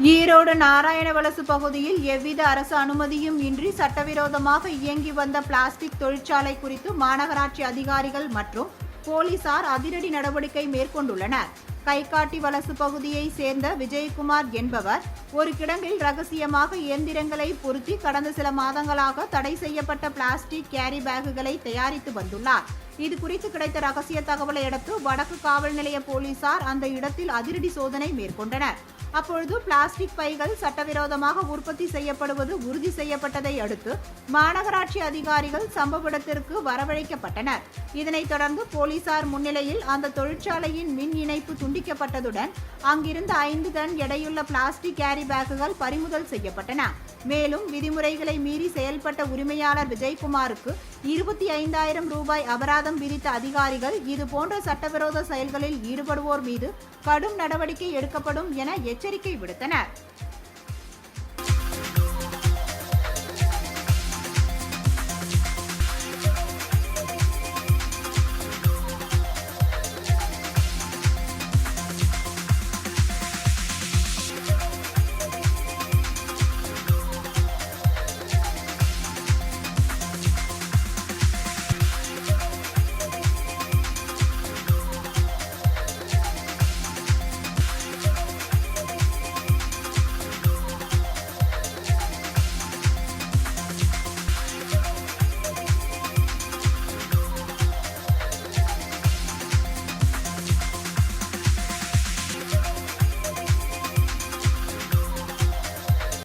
ஈரோடு நாராயணவலசு பகுதியில் எவ்வித அரசு அனுமதியும் இன்றி சட்டவிரோதமாக இயங்கி வந்த பிளாஸ்டிக் தொழிற்சாலை குறித்து மாநகராட்சி அதிகாரிகள் மற்றும் போலீசார் அதிரடி நடவடிக்கை மேற்கொண்டுள்ளனர். கைகாட்டி வலசு பகுதியை சேர்ந்த விஜயகுமார் என்பவர் ஒரு கிடங்கில் ரகசியமாக இயந்திரங்களை பொருத்தி கடந்த சில மாதங்களாக தடை செய்யப்பட்ட பிளாஸ்டிக் கேரி பேக்குகளை தயாரித்து வந்துள்ளார். இது குறித்து கிடைத்த ரகசிய தகவலை அடுத்து வடக்கு காவல் நிலைய போலீசார் அந்த இடத்தில் அதிரடி சோதனை மேற்கொண்டனர். அப்பொழுது பிளாஸ்டிக் பைகள் சட்டவிரோதமாக உற்பத்தி செய்யப்படுவது உறுதி செய்யப்பட்டதை அடுத்து மாநகராட்சி அதிகாரிகள் சம்பவ இடத்திற்கு வரவழைக்கப்பட்டனர். இதனைத் தொடர்ந்து போலீசார் முன்னிலையில் அந்த தொழிற்சாலையின் மின் இணைப்பு துண்டிக்கப்பட்டதுடன் அங்கிருந்த 5 டன் எடையுள்ள பிளாஸ்டிக் கேரி பேக்குகள் பறிமுதல் செய்யப்பட்டன. மேலும் விதிமுறைகளை மீறி செயல்பட்ட உரிமையாளர் விஜயகுமாருக்கு 25,000 ரூபாய் அபராதம் விதித்த அதிகாரிகள் இதுபோன்ற சட்டவிரோத செயல்களில் ஈடுபடுவோர் மீது கடும் நடவடிக்கை எடுக்கப்படும் என எச்சரிக்கை விடுத்தனர்.